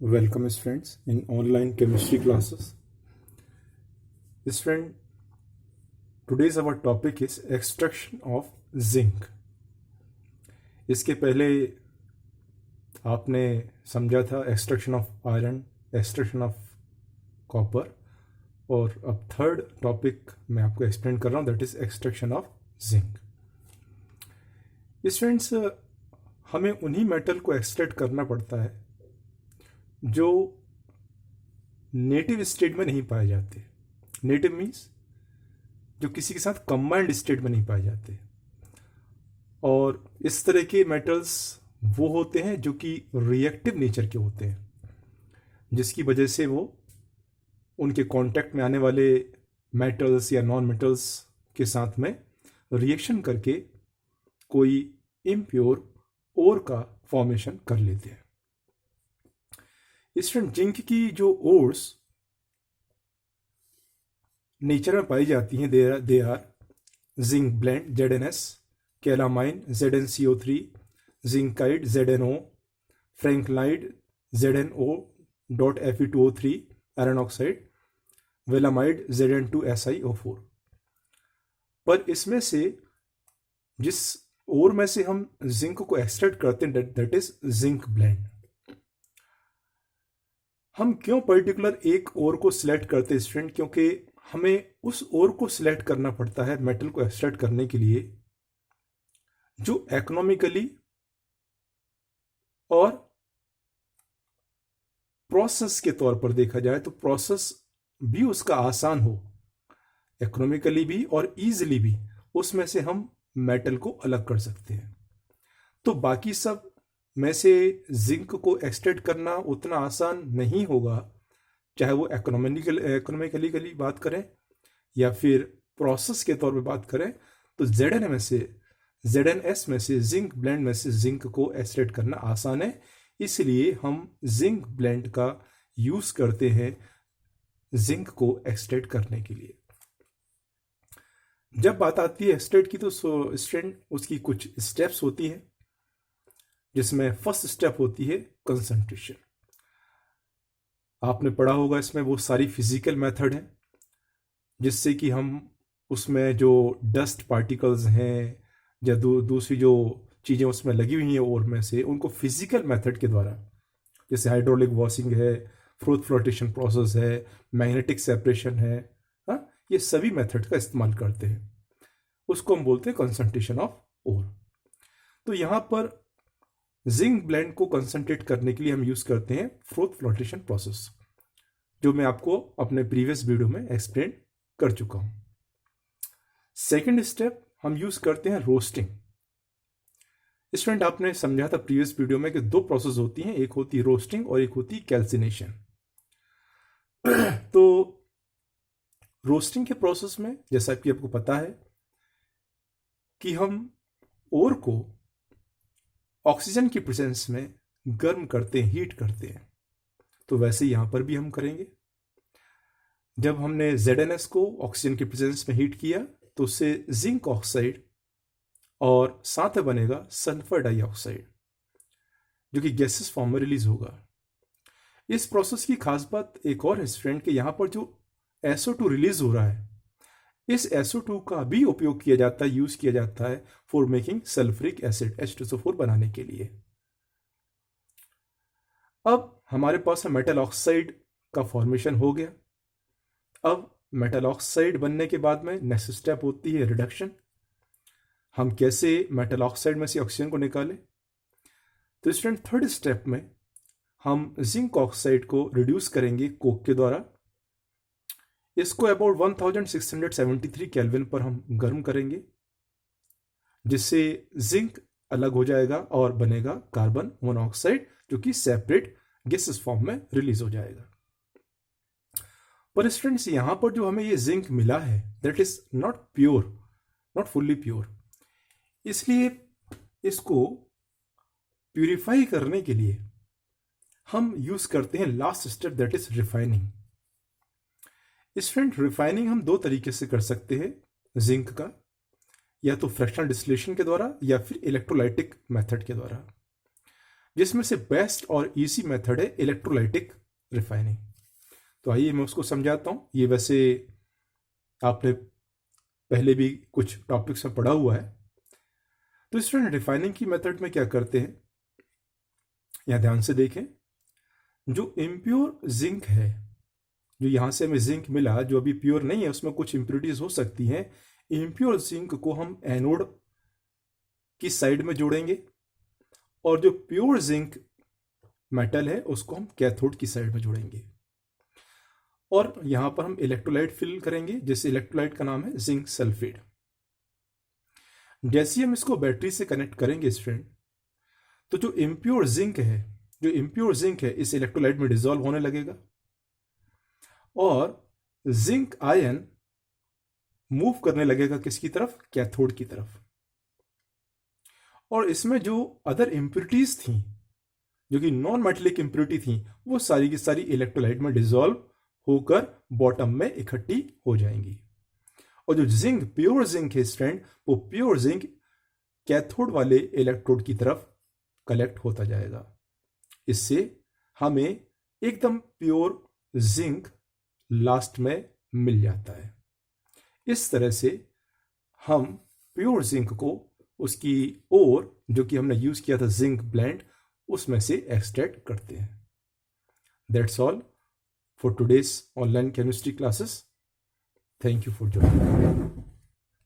Welcome students in online chemistry classes. Student, today's our topic is extraction of zinc. इसके पहले आपने समझा था extraction of iron, extraction of copper, और अब थर्ड टॉपिक मैं आपको एक्सप्लेन कर रहा हूँ, that is extraction of zinc. Students, हमें उन्हीं मेटल को एक्सट्रैक्ट करना पड़ता है जो नेटिव स्टेट में नहीं पाए जाते. नेटिव मीन्स जो किसी के साथ कंबाइंड स्टेट में नहीं पाए जाते. और इस तरह के मेटल्स वो होते हैं जो कि रिएक्टिव नेचर के होते हैं, जिसकी वजह से वो उनके कांटेक्ट में आने वाले मेटल्स या नॉन मेटल्स के साथ में रिएक्शन करके कोई इम्प्योर ओर का फॉर्मेशन कर लेते हैं. स्टूडेंट, जिंक की जो ओर्स नेचर में पाई जाती हैं, they are zinc blende ZnS, calamine ZnCO3, zincite ZnO, franklinite ZnO.Fe2O3 iron oxide, willemite Zn2SiO4. पर इसमें से जिस ओर में से हम जिंक को एक्सट्रैक्ट करते हैं, दैट इज जिंक ब्लेंड. हम क्यों पर्टिकुलर एक ओर को सिलेक्ट करते हैं स्टूडेंट? क्योंकि हमें उस ओर को सिलेक्ट करना पड़ता है मेटल को एक्सट्रैक्ट करने के लिए जो इकोनॉमिकली और प्रोसेस के तौर पर देखा जाए तो प्रोसेस भी उसका आसान हो, इकोनॉमिकली भी और इजीली भी उसमें से हम मेटल को अलग कर सकते हैं. तो बाकी सब में से जिंक को एक्सट्रैक्ट करना उतना आसान नहीं होगा, चाहे वो इकोनॉमिकली बात करें या फिर प्रोसेस के तौर पे बात करें. तो ZnS में से जिंक ब्लेंड में से जिंक को एक्सट्रैक्ट करना आसान है, इसलिए हम जिंक ब्लेंड का यूज करते हैं जिंक को एक्सट्रैक्ट करने के लिए. जब बात आती है एक्सट्रैक्ट की तो स्टूडेंट उसकी कुछ स्टेप्स होती हैं, जिसमें फर्स्ट स्टेप होती है कंसंट्रेशन. आपने पढ़ा होगा इसमें वो सारी फिजिकल मेथड हैं जिससे कि हम उसमें जो डस्ट पार्टिकल्स हैं या दूसरी जो चीज़ें उसमें लगी हुई हैं और में से उनको फिजिकल मेथड के द्वारा, जैसे हाइड्रोलिक वॉशिंग है, फ्रूट फ्लोटेशन प्रोसेस है, मैग्नेटिक सेपरेशन है, ये सभी मेथड का इस्तेमाल करते हैं. उसको हम बोलते हैं कंसंट्रेशन ऑफ ओर. तो यहाँ पर जिंक ब्लेंड को कंसंट्रेट करने के लिए हम यूज करते हैं फ्रूट फ्लोटेशन प्रोसेस, जो मैं आपको अपने प्रीवियस वीडियो में एक्सप्लेन कर चुका हूं. सेकंड स्टेप हम यूज करते हैं रोस्टिंग. स्टूडेंट, आपने समझा था प्रीवियस वीडियो में कि दो प्रोसेस होती हैं, एक होती है रोस्टिंग और एक होती है कैल्सिनेशन. तो रोस्टिंग के प्रोसेस में जैसा कि आपको पता है कि हम ओर को ऑक्सीजन की प्रेजेंस में गर्म करते हैं, हीट करते हैं. तो वैसे यहां पर भी हम करेंगे. जब हमने ZnS को ऑक्सीजन की प्रेजेंस में हीट किया तो उससे जिंक ऑक्साइड और साथ में बनेगा सल्फर डाइऑक्साइड, जो कि गैसेस फॉर्म में रिलीज होगा. इस प्रोसेस की खास बात एक और है स्टूडेंट कि यहां पर जो SO2 रिलीज हो रहा है, इस SO2 का भी उपयोग किया जाता है, यूज किया जाता है for making sulphuric acid H2SO4 बनाने के लिए. अब हमारे पास मेटल ऑक्साइड का फॉर्मेशन हो गया. अब मेटल ऑक्साइड बनने के बाद में नेक्स्ट स्टेप होती है रिडक्शन. हम कैसे मेटल ऑक्साइड में से ऑक्सीजन को निकालें? तो स्टूडेंट, थर्ड स्टेप में हम जिंक ऑक्साइड को रिड्यूस करेंगे कोक के द्वारा. इसको अबाउट 1673 केल्विन पर हम गर्म करेंगे, जिससे जिंक अलग हो जाएगा और बनेगा कार्बन मोनोऑक्साइड, जो कि सेपरेट गैसेस फॉर्म में रिलीज हो जाएगा. पर स्टूडेंट्स, यहां पर जो हमें ये जिंक मिला है that is not pure, not fully pure. इसलिए इसको प्यूरिफाई करने के लिए हम यूज करते हैं last step, that is refining. Student, refining हम दो तरीके से कर सकते हैं जिंक का, या तो फ्रैक्शनल डिस्टिलेशन के द्वारा या फिर इलेक्ट्रोलाइटिक मेथड के द्वारा. जिसमें से बेस्ट और इजी मेथड है इलेक्ट्रोलाइटिक रिफाइनिंग। तो आइए मैं उसको समझाता हूँ। ये वैसे आपने पहले भी कुछ टॉपिक्स में पढ़ा हुआ है। तो स्टूडेंट, रिफाइनिंग की मेथड में क्या करते हैं, यहाँ ध्यान से देखें। जो इम्प्योर जिंक है, जो यहाँ से हमें जिंक मिला, जो अभी प्योर नहीं है, उसमें कुछ इम्प्योरिटीज हो सकती हैं। इम्प्योर जिंक को हम एनोड की साइड में जोड़ेंगे और जो प्योर जिंक मेटल है उसको हम कैथोड की साइड में जोड़ेंगे। और यहां पर हम इलेक्ट्रोलाइट फिल करेंगे, जिस इलेक्ट्रोलाइट का नाम है जिंक सल्फेट। जैसे हम इसको बैटरी से कनेक्ट करेंगे स्टूडेंट, तो जो इम्प्योर जिंक है इस इलेक्ट्रोलाइट में डिसॉल्व होने लगेगा और जिंक आयन मूव करने लगेगा किसकी तरफ, कैथोड की तरफ। और इसमें जो अदर इम्प्योरिटीज थी, जो कि नॉन मेटेलिक इम्प्योरिटी थी, वो सारी की सारी इलेक्ट्रोलाइट में डिसॉल्व होकर बॉटम में इकट्ठी हो जाएंगी। और जो जिंक, प्योर जिंक है स्टूडेंट, वो प्योर जिंक कैथोड वाले इलेक्ट्रोड की तरफ कलेक्ट होता जाएगा। इससे हमें एकदम प्योर जिंक लास्ट में मिल जाता है। इस तरह से हम प्योर जिंक को उसकी ओर, जो कि हमने यूज किया था जिंक ब्लेंड, उसमें से एक्सट्रैक्ट करते हैं। That's all for today's online chemistry classes. Thank you for joining.